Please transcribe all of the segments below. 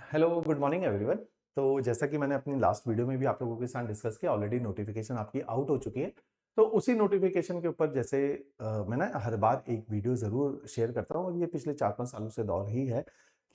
Hello good morning everyone. तो जैसा कि मैंने अपनी लास्ट वीडियो में भी आप लोगों के साथ डिस्कस किया, ऑलरेडी नोटिफिकेशन आपकी आउट हो चुकी है। तो उसी नोटिफिकेशन के ऊपर जैसे मैं ना हर बार एक वीडियो ज़रूर शेयर करता हूँ, और ये पिछले 4-5 सालों से दौर ही है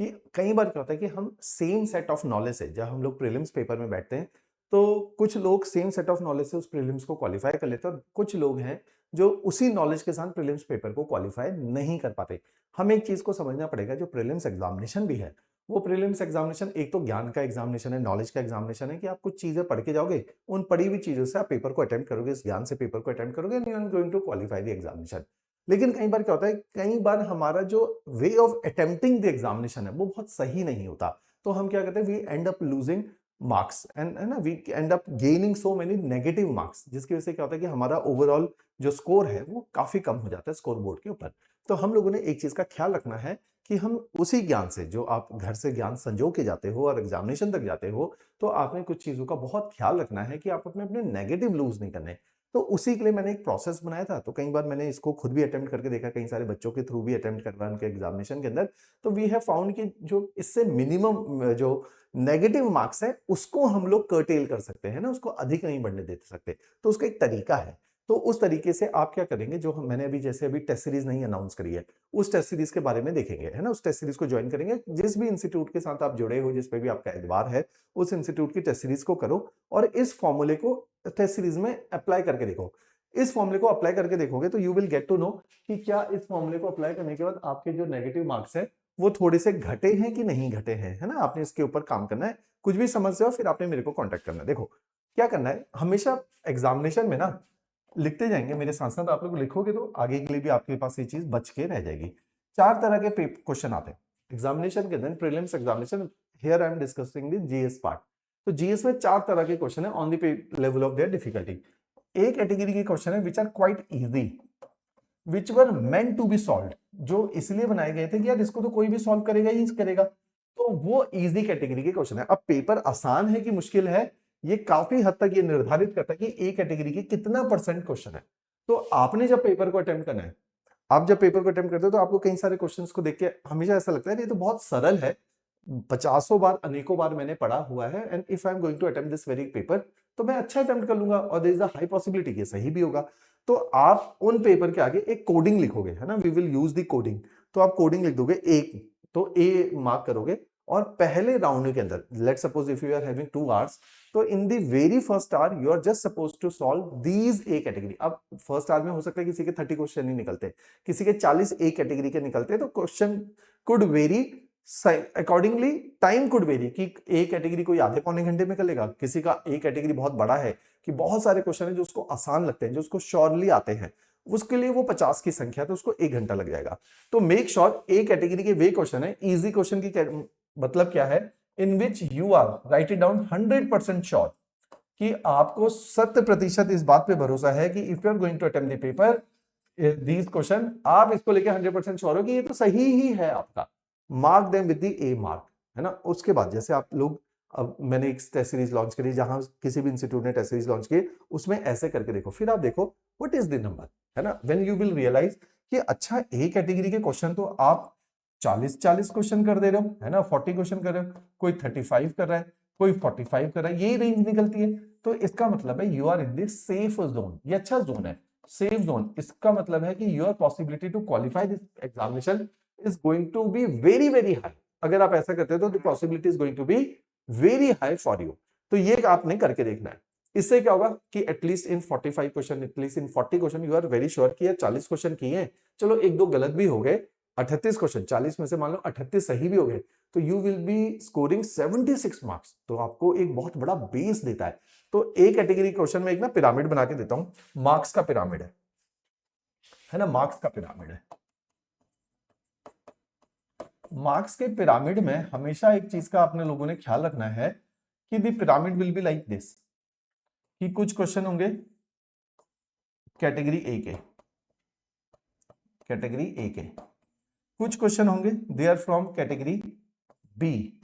कि कई बार क्या होता है कि हम सेम सेट ऑफ नॉलेज से जब हम लोग प्रीलिम्स पेपर में बैठते हैं, तो कुछ लोग सेम सेट ऑफ नॉलेज से उस प्रीलिम्स को क्वालिफाई कर लेते हैं, और कुछ लोग हैं जो उसी नॉलेज के साथ प्रीलिम्स पेपर को क्वालिफाई नहीं कर पाते। हमें एक चीज़ को समझना पड़ेगा, जो प्रीलिम्स एग्जामिनेशन भी है, वो प्रीलिम्स एग्जामिनेशन एक तो ज्ञान का एग्जामिनेशन है, नॉलेज का एग्जामिनेशन है कि आप कुछ चीजें पढ़ के जाओगे, उन पढ़ी हुई चीजों से आप पेपर को अटेम्प्ट करोगे, इस ज्ञान से पेपर को अटेम्प्ट करोगे, and you are going to qualify the examination. लेकिन कई बार क्या होता है, कई बार हमारा जो way of attempting the examination है वो बहुत सही नहीं होता। तो हम क्या करते हैं, we end up losing marks and है ना, we end up gaining so many negative marks, जिसकी वजह से क्या होता है कि हमारा ओवरऑल जो स्कोर है वो काफी कम हो जाता है स्कोर बोर्ड के ऊपर। तो हम लोगों ने एक चीज का ख्याल रखना है कि हम उसी ज्ञान से, जो आप घर से ज्ञान संजो के जाते हो और एग्जामिनेशन तक जाते हो, तो आपने कुछ चीजों का बहुत ख्याल रखना है कि आप अपने अपने नेगेटिव लूज नहीं करने। तो उसी के लिए मैंने एक प्रोसेस बनाया था। तो कई बार मैंने इसको खुद भी अटेम्प्ट करके देखा, कई सारे बच्चों के थ्रू भी अटेम्प्ट करवाया उनके एग्जामिनेशन के अंदर। तो वी हैव फाउंड कि जो इससे मिनिमम जो नेगेटिव मार्क्स है उसको हम लोग कर्टेल कर सकते हैं ना, उसको अधिक नहीं बढ़ने दे सकते। तो उसका एक तरीका है। तो उस तरीके से आप क्या करेंगे, जो मैंने अभी जैसे अभी टेस्ट सीरीज नहीं अनाउंस करी है, उस टेस्ट सीरीज के बारे में देखेंगे, है ना। उस टेस्ट सीरीज को ज्वाइन करेंगे, जिस भी इंस्टीट्यूट के साथ आप जुड़े हो, जिस पे भी आपका एतबार है, उस इंस्टीट्यूट की टेस्ट सीरीज को करो और इस फॉर्मूले को टेस्ट सीरीज में अप्लाई करके देखो। इस फॉर्मूले को अप्लाई करके देखोगे तो you will get to know कि क्या इस फॉर्मूले को अप्लाई करने के बाद आपके जो नेगेटिव मार्क्स है वो थोड़े से घटे हैं कि नहीं घटे हैं, है ना। आपने इसके ऊपर काम करना है। कुछ भी समस्या हो फिर आपने मेरे को कॉन्टेक्ट करना है। देखो क्या करना है, हमेशा एग्जामिनेशन में ना लिखते जाएंगे मेरे साथ साथ, आप लोग लिखोगे तो आगे के लिए भी आपके पास ये चीज बच के रह जाएगी। 4 तरह के क्वेश्चन आते हैं एग्जामिनेशन के दिन, prelims examination. Here I am discussing the GS part. तो जीएस में 4 तरह के क्वेश्चन है on the level of their difficulty. एक कैटेगरी के क्वेश्चन है which are quite easy, which were meant to be solved, जो इसलिए बनाए गए थे कि यार इसको तो कोई भी सॉल्व करेगा ही करेगा। तो वो इजी कैटेगरी के क्वेश्चन है। अब पेपर आसान है कि मुश्किल है, ये काफी हद तक ये निर्धारित करता है कि ए कैटेगरी के कितना परसेंट क्वेश्चन है। तो आपने जब पेपर को अटेम्प्ट करना है, आप जब पेपर को अटेम्प्ट करते हो तो आपको कई सारे क्वेश्चंस को देख के हमेशा ऐसा लगता है ये तो बहुत सरल है, पचासों बार अनेकों बार मैंने पढ़ा हुआ है, and if I am going to attempt this very paper तो मैं अच्छा अटेम्प्ट कर लूंगा, और there is a high possibility कि सही भी होगा। तो आप उन पेपर के आगे एक कोडिंग लिखोगे, है ना, we will use the coding. तो आप कोडिंग लिख दोगे एक, तो ए मार्क करोगे। और पहले राउंड के अंदर let suppose if you are having 2 hours, तो in the very first hour you are just suppose to solve these A category. अब फर्स्ट आवर में हो सकता है किसी के 30 क्वेश्चन ही निकलते हैं, किसी के 40 ए कैटेगरी के निकलते हैं, तो question could very accordingly, time could very कि ए कैटेगरी कोई आधे पौने घंटे में कर लेगा, किसी का ए कैटेगरी बहुत बड़ा है कि बहुत सारे क्वेश्चन है जो उसको आसान लगते हैं, जो उसको श्योरली आते हैं, उसके लिए वो 50 की संख्या, तो उसको 1 घंटा लग जाएगा। तो मेक श्योर ए कैटेगरी के वे क्वेश्चन है, इजी क्वेश्चन की मतलब क्या है, in which you are write it down 100% sure, कि आपको 100% इस बात पे भरोसा है कि if you are going to attempt the paper these question, आप इसको लेके 100% श्योर हो कि ये तो सही ही है आपका। Mark them with the A mark, है ना। उसके बाद जैसे आप लोग, अब मैंने एक टेस्ट सीरीज लॉन्च करी, जहां किसी भी इंस्टीट्यूट ने टेस्ट सीरीज लॉन्च की, उसमें ऐसे करके देखो, फिर आप देखो व्हाट इज द नंबर, है ना। व्हेन यू विल रियलाइज कि अच्छा ए कैटेगरी के क्वेश्चन तो आप 40 क्वेश्चन कर दे रहे हो, है ना, 40 क्वेश्चन कर रहे हो, कोई 35 कर रहा है, कोई 45 कर रहा है, ये रेंज निकलती है, तो इसका मतलब है you are in the safe zone. ये अच्छा जोन है, सेफ जोन। इसका मतलब है कि your possibility to qualify this examination is going to be very very high. अगर आप ऐसा करते हो तो the possibility is going to be very high for you. तो ये आपने करके देखना है। इससे क्या होगा कि at least in 45 question, at least in 40 question you are very sure कि 40 क्वेश्चन किए हैं, चलो एक दो गलत भी हो गए, 38 क्वेश्चन 40 में से मान लो 38 सही भी हो गए, तो you will be scoring 76 marks. तो आपको एक बहुत बड़ा बेस देता है। तो ए कैटेगरी क्वेश्चन में एक ना पिरामिड बना के देता हूं, मार्क्स का पिरामिड है ना, मार्क्स का पिरामिड है। मार्क्स के पिरामिड में हमेशा एक चीज का अपने लोगों ने ख्याल रखना है कि the pyramid will be like this, कि कुछ क्वेश्चन होंगे कैटेगरी ए के, कैटेगरी ए के, कुछ क्वेश्चन होंगे they are from category B.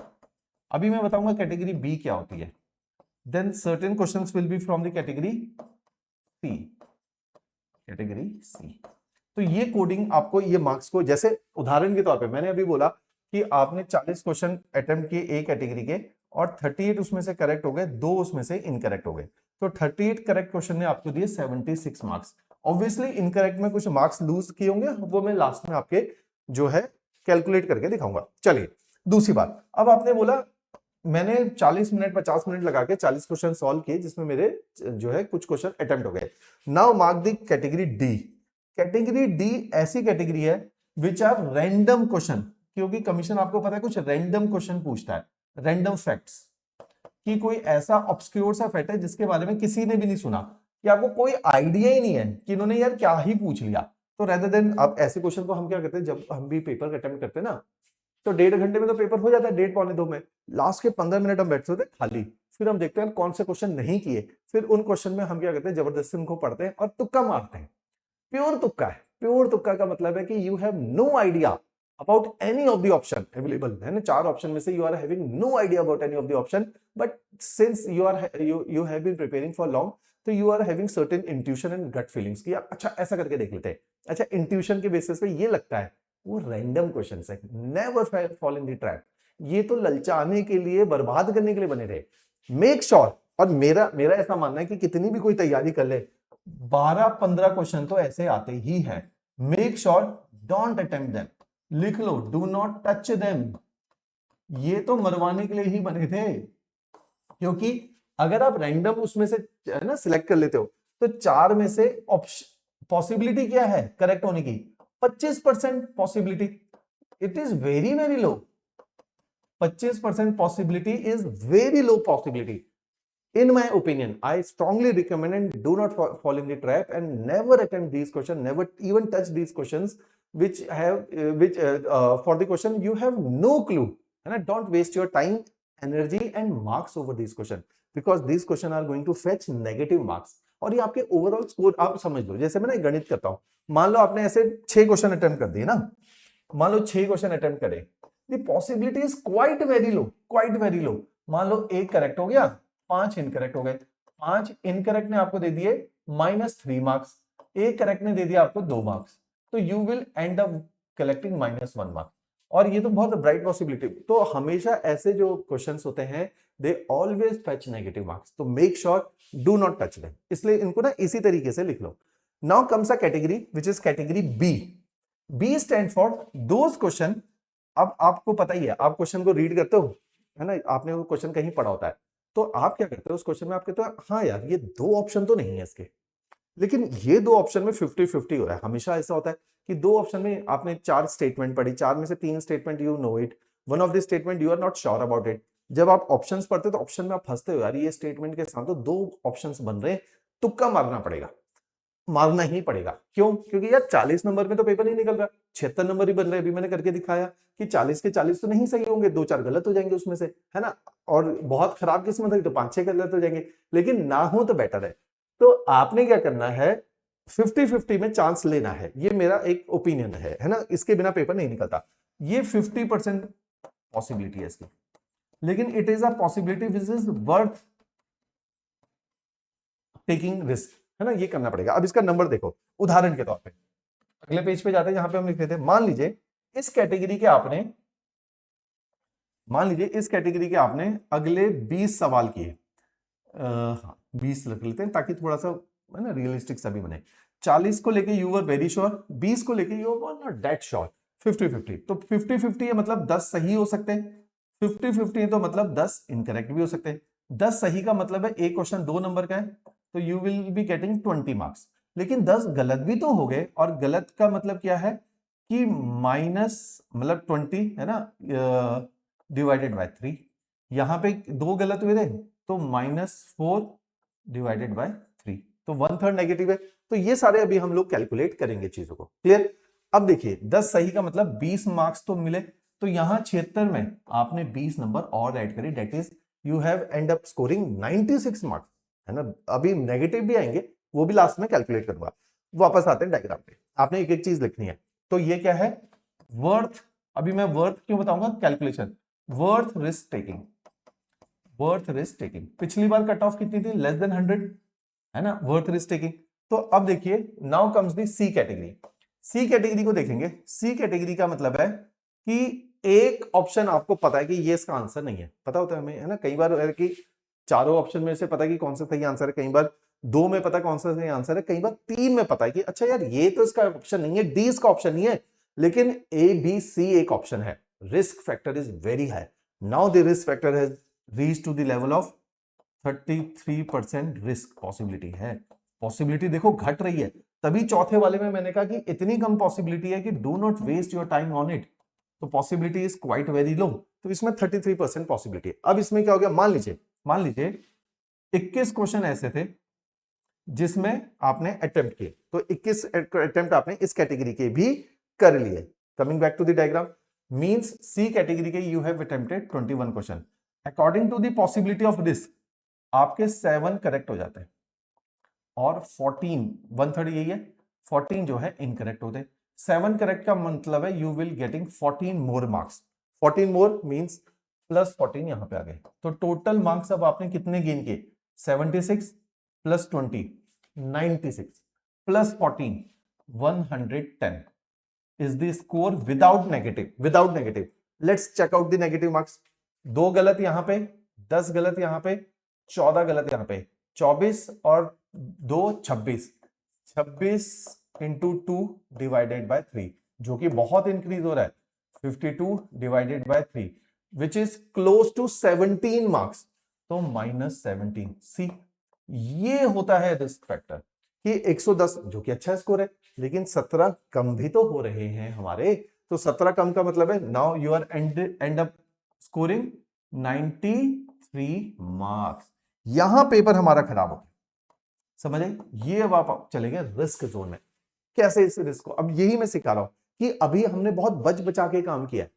अभी मैं बताऊंगा कैटेगरी बी क्या होती है। Then certain questions will be from the category C, category C. तो ये कोडिंग आपको, ये मार्क्स को, जैसे उदाहरण के तौर पे मैंने अभी बोला कि आपने 40 क्वेश्चन अटेम्प्ट किए ए कैटेगरी के और 38 उसमें से करेक्ट हो गए, 2 उसमें से इनकरेक्ट हो गए, तो 38 करेक्ट क्वेश्चन ने आपको दिए 76 मार्क्स। ऑब्वियसली इनकरेक्ट में कुछ मार्क्स लूज किए होंगे, वो मैं लास्ट में आपके जो है कैलकुलेट करके दिखाऊंगा। चलिए दूसरी बात, अब आपने बोला मैंने 40 मिनट 50 मिनट लगा के 40 क्वेश्चन सॉल्व किए, जिसमें मेरे जो है कुछ क्वेश्चन अटेम्प्ट हो गए। Now mark the category D. Category D ऐसी कैटेगरी है विच आर रैंडम क्वेश्चन, क्योंकि कमीशन आपको पता है कुछ रैंडम क्वेश्चन पूछता है, रैंडम फैक्ट्स, कि कोई ऐसा ऑब्सक्योर सा फैक्ट है जिसके बारे में किसी ने भी नहीं सुना, कि आपको कोई आइडिया ही नहीं है कि इन्होंने यार क्या ही पूछ लिया। तो रेदर देन, अब ऐसे क्वेश्चन को हम क्या करते हैं, जब हम भी पेपर अटेम्प्ट करते हैं ना, तो 1.5 घंटे में तो पेपर हो जाता है, 1.5 पौने 2 में। लास्ट के 15 मिनट हम बैठते होते हैं खाली, फिर हम देखते हैं कौन से क्वेश्चन नहीं किए, फिर उन क्वेश्चन में हम क्या करते हैं, जबरदस्ती उनको पढ़ते हैं और तुक्का मारते हैं। प्योर तुक्का है। प्योर तुक्का का मतलब है कि you have no idea about any of the option available है ना, 4 ऑप्शन में से you are having no idea about any of the option, but since you have been preparing for long, तो you are having certain intuition and gut feelings कि अच्छा ऐसा करके देख लेते हैं। अच्छा, इंट्यूशन के बेसिस पे ये लगता है वो रैंडम क्वेश्चन है, never fall in the trap. ये तो ललचाने के लिए, बर्बाद करने के लिए बने रहे। मेक श्योर, और मेरा मेरा ऐसा मानना है कि कितनी भी कोई तैयारी कर ले, 12-15 क्वेश्चन तो ऐसे आते ही है। Make sure don't attempt them, लिख लो डू नॉट टच देम। ये तो मरवाने के लिए ही बने थे, क्योंकि अगर आप रैंडम उसमें से है ना सिलेक्ट कर लेते हो, तो 4 में से पॉसिबिलिटी क्या है करेक्ट होने की, 25% possibility. It is very very low. 25% possibility is very low possibility. In my opinion, I strongly recommend and do not fall in the trap and never attempt these questions, never even touch these questions which have for the question you have no clue, and don't waste your time, energy and marks over these questions, because these questions are going to fetch negative marks। और ये आपके overall score आप समझ लो। जैसे मैं ना गणित करता हूं, मान लो आपने ऐसे 6 क्वेश्चन अटेम्प्ट कर दिए ना, मान लो 6 क्वेश्चन अटेम्प्ट करे, the possibility is quite very low, quite very लो। मान लो एक करेक्ट हो गया, 5 इनकरेक्ट हो गए। 5 इनकरेक्ट ने आपको दे दिए -3 मार्क्स, एक करेक्ट ने दे दिया आपको 2 मार्क्स, तो you will and up collecting -1 marks. और ये तो बहुत ब्राइट पॉसिबिलिटी। तो हमेशा ऐसे जो क्वेश्चंस होते हैं they always fetch negative marks, तो make sure do not touch them. इसलिए इनको ना इसी तरीके से लिख लो। Now comes a category which is category B. B stand for those question. अब आपको पता ही है, आप क्वेश्चन को रीड करते हो है ना, आपने वो क्वेश्चन कहीं पढ़ा होता है, तो आप क्या करते हो उस क्वेश्चन में, आप कहते हो हाँ यार ये 2 ऑप्शन तो नहीं है इसके, लेकिन ये 2 ऑप्शन में 50-50 हो रहा है। हमेशा ऐसा होता है कि 2 ऑप्शन में आपने 4 स्टेटमेंट पढ़ी, 4 में से 3 statement you know it, one of the statement you are not sure about it. जब आप ऑप्शंस पढ़ते हो तो ऑप्शन में आप फंसते हो, यार ये स्टेटमेंट के साथ तो 2 ऑप्शंस बन रहे हैं, तुक्का मारना पड़ेगा, मारना ही पड़ेगा। क्यों? क्योंकि यार 40 नंबर में तो पेपर नहीं निकल रहा, 76 नंबर ही बन रहे। अभी मैंने करके दिखाया कि 40 के 40 तो नहीं सही होंगे, 2-4 गलत हो जाएंगे उसमें से, है ना, और बहुत खराब किस्मत है तो 5-6 गलत हो जाएंगे, लेकिन ना हो तो बेटर है। तो आपने क्या करना है, 50-50 में चांस लेना है। ये मेरा एक ओपिनियन है ना, इसके बिना पेपर नहीं निकलता। ये 50% पॉसिबिलिटी है इसकी, लेकिन it is a possibility which is worth taking risk, है ना, ये करना पड़ेगा। अब इसका नंबर देखो, उदाहरण के तौर पे अगले पेज पे जाते हैं जहां पे हम लिख रहे थे। मान लीजिए इस कैटेगरी के आपने, मान लीजिए इस कैटेगरी के आपने अगले 20 सवाल किए, 20 रख लेते हैं ताकि थोड़ा सा है ना रियलिस्टिक सा भी बने। 40 को लेके यू वर वेरी श्योर, 20 को लेके you were not that sure. 50-50, तो 50-50 है मतलब 10 सही हो सकते हैं, 50-50 है तो मतलब 10 इनकरेक्ट भी हो सकते हैं। 10 सही का मतलब है एक क्वेश्चन 2 नंबर का है, तो you will be getting 20 marks. लेकिन 10 गलत भी तो हो गए, और गलत का मतलब क्या है कि माइनस मतलब 20 है ना, डिवाइडेड बाय 3। यहां पे 2 गलत हुए थे तो -4 डिवाइडेड बाय 3, तो 1/3 नेगेटिव है। तो ये सारे अभी हम लोग कैलकुलेट करेंगे चीजों को, क्लियर। अब देखिए 10 सही का मतलब 20 मार्क्स तो मिले, तो यहां 76 में आपने 20 नंबर और ऐड करे, that is you have and up scoring 96 marks, है ना। अभी नेगेटिव भी आएंगे, वो भी लास्ट में कैलकुलेट करूंगा। वापस आते हैं डायग्राम पे, आपने एक एक चीज लिखनी है। तो ये क्या है, वर्थ। अभी मैं वर्थ क्यों बताऊंगा, calculation, worth risk taking, worth risk taking. पिछली बार कट ऑफ कितनी थी, लेस देन 100, है ना, वर्थ रिस्क टेकिंग। तो अब देखिए now comes the C category. C category को देखेंगे। सी कैटेगरी का मतलब है कि एक ऑप्शन आपको पता है कि ये इसका आंसर नहीं है, पता होता है हमें, है ना। कई बार है कि चारों ऑप्शन में से पता है कि कौन सा सही आंसर है, कई बार दो में पता कौन सा सही आंसर है, कई बार तीन में पता है कि अच्छा यार ये तो इसका ऑप्शन नहीं है, डी इसका ऑप्शन नहीं है, लेकिन ए बी सी एक ऑप्शन है। Risk factor is very high. Now the risk factor has reach to the level of 33% risk possibility है। पॉसिबिलिटी देखो घट रही है, तभी चौथे वाले में मैंने कहा कि इतनी कम पॉसिबिलिटी है कि do not waste your time on it, तो possibility is quite very low. तो इसमें 33% पॉसिबिलिटी है। अब इसमें क्या हो गया, मान लीजिए 21 क्वेश्चन ऐसे थे जिसमें आपने अटेम्प्ट किए, तो 21 अटेम्प्ट आपने इस कैटेगरी के भी कर लिए। Coming back to the diagram, means C category के you have attempted 21 question. According to the possibility of risk आपके 7 करेक्ट हो जाते हैं और 14 1/3 यही है, 14 जो है इनकरेक्ट होते। 7 करेक्ट का मतलब है you will getting 14 more marks. 14 more means plus 14 यहां पे आ गए, तो टोटल मार्क्स अब आपने कितने गेन किए, 76 plus 20 96 plus 14 110 is the score without negative. Let's check out the negative marks. 2 गलत यहां पे, 10 गलत यहां पे, 14 गलत यहां पे, 24 और 2 26, 26 इंटू 2 डिवाइडेड बाय 3, जो कि बहुत इंक्रीज हो रहा है। 52 divided by 3 which is close to 17 marks, तो -17। सी, ये होता है रिस्क फैक्टर कि 110 जो कि अच्छा स्कोर है, लेकिन 17 कम भी तो हो रहे हैं हमारे। तो 17 कम का मतलब है now you are end up scoring 93 marks. यहां पेपर हमारा खराब हो गया, समझे। ये अब आप चले गए रिस्क जोन में। कैसे इस रिस्क को, अब यही मैं सिखा रहा हूं कि अभी हमने बहुत बच बचा के काम किया है,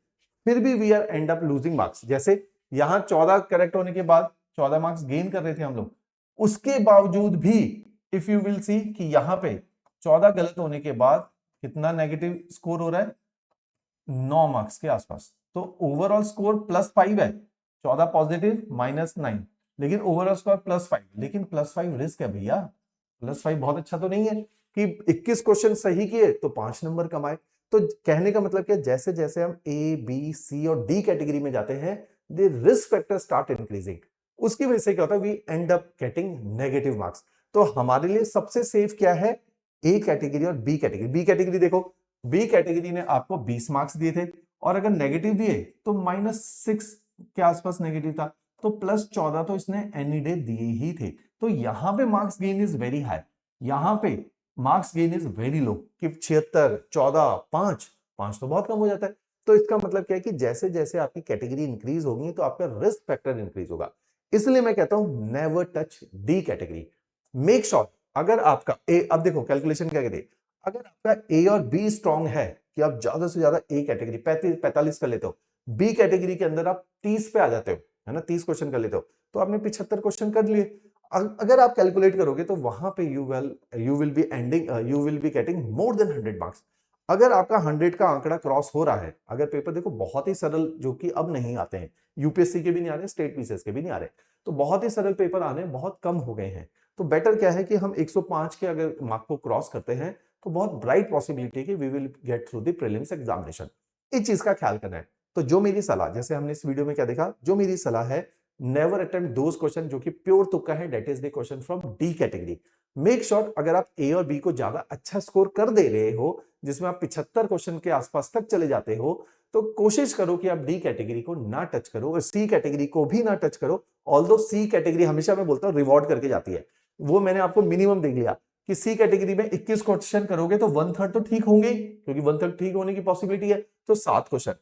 फिर भी we are end up losing marks. जैसे यहां 14 करेक्ट होने के बाद 14 मार्क्स गेन कर रहे थे हम लोग, उसके बावजूद भी इफ यू विल सी कि यहां पे 14 गलत होने के बाद कितना नेगेटिव स्कोर हो रहा है, 9 मार्क्स के आसपास। तो ओवरऑल स्कोर +5 है, 14 पॉजिटिव -9, लेकिन ओवरऑल स्कोर +5, लेकिन +5 रिस्क है भैया। +5 बहुत अच्छा तो नहीं है कि 21 क्वेश्चन सही किए तो 5 नंबर कमाए। तो कहने का मतलब क्या, जैसे जैसे हम ए बी सी और डी कैटेगरी में जाते हैं, the risk factor start increasing. उसकी वजह से क्या होता है, we end up getting negative marks. तो हमारे लिए सबसे सेफ क्या है, ए कैटेगरी और बी कैटेगरी। बी कैटेगरी देखो, बी कैटेगरी ने आपको 20 मार्क्स दिए थे, और अगर नेगेटिव दिए तो -6 के आसपास नेगेटिव था, तो +14 तो इसने एनी डे दिए ही थे। तो यहां पे marks gain is very high, यहां पे marks gain is very low कि 76 14 5 5 तो बहुत कम हो जाता है। तो इसका मतलब क्या है कि जैसे जैसे आपकी कैटेगरी इंक्रीज होगी तो आपका रिस्क फैक्टर इंक्रीज होगा। इसलिए मैं कहता हूं never touch D category. Make sure अगर आपका ए, अब देखो कैलकुलेशन क्या कहते हैं, अगर आपका ए और बी स्ट्रांग है कि आप ज्यादा से ज्यादा ए कैटेगरी 45 कर लेते हो, बी कैटेगरी के अंदर आप 30 पे आ जाते हो, है ना, 30 क्वेश्चन कर लेते हो, तो आपने 75 क्वेश्चन कर लिए। अगर आप कैलकुलेट करोगे तो वहां पे you will be ending, you will be getting more than 100 marks. अगर आपका 100 का आंकड़ा क्रॉस हो रहा है, अगर पेपर देखो बहुत ही सरल, जो कि अब नहीं आते हैं, यूपीएससी के भी नहीं आ रहे, स्टेट पीसीएस के भी नहीं आ रहे, तो बहुत ही सरल पेपर आने बहुत कम हो गए हैं। तो बेटर क्या है कि हम 105 के अगर मार्क को क्रॉस करते हैं तो बहुत ब्राइट पॉसिबिलिटी है कि we will get through the prelims examination. इस चीज का ख्याल करना है। तो जो मेरी सलाह, जैसे हमने इस वीडियो में क्या देखा, जो मेरी सलाह है, नेवर अटेम्प्ट दोस क्वेश्चन जो कि प्योर तुक्का है, that is the question from D category. Make sure अगर आप ए और बी को ज्यादा अच्छा स्कोर कर दे रहे हो, जिसमें आप 75 क्वेश्चन के आसपास तक चले जाते हो, तो कोशिश करो कि आप डी कैटेगरी को ना टच करो और सी कैटेगरी को भी ना टच करो। ऑल्दो सी कैटेगरी हमेशा मैं बोलता हूं रिवॉर्ड करके जाती है, वो मैंने आपको मिनिमम देख लिया कि सी कैटेगरी में 21 क्वेश्चन करोगे तो 1/3 तो ठीक होंगे, क्योंकि 1/3 ठीक होने की पॉसिबिलिटी है, तो 7 क्वेश्चन,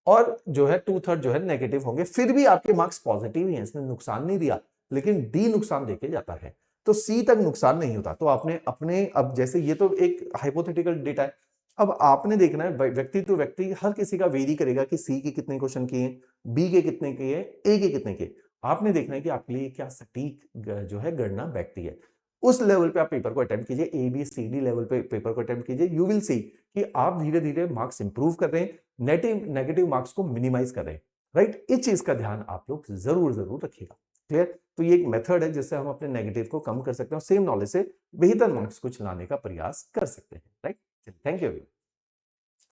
और जो है 2/3 जो है नेगेटिव होंगे, फिर भी आपके मार्क्स पॉजिटिव ही हैं, इसने नुकसान नहीं दिया। लेकिन डी नुकसान देके जाता है, तो सी तक नुकसान नहीं होता। तो आपने अपने, अब जैसे ये तो एक हाइपोथेटिकल डेटा है, अब आपने देखना है व्यक्ति टू व्यक्ति, हर किसी का वेरी करेगा कि सी के कितने क्वेश्चन किए, बी के कितने किए, ए के कितने किए। आपने देखना है कि आपके लिए क्या सटीक जो है गणना बैठती है। उस लेवल पे आप पेपर को अटेम्प्ट कीजिए, A B C D level पे पेपर को अटेम्प्ट कीजिए, यू विल सी कि आप धीरे धीरे मार्क्स इंप्रूव कर रहे हैं, नेगेटिव मार्क्स को मिनिमाइज कर रहे हैं। राइट, इस चीज का ध्यान आप लोग जरूर जरूर रखिएगा। क्लियर, तो ये एक मेथड है जिससे हम अपने नेगेटिव को कम कर सकते हैं और सेम नॉलेज से बेहतर मार्क्स कुछ लाने का प्रयास कर सकते हैं। Right, thank you.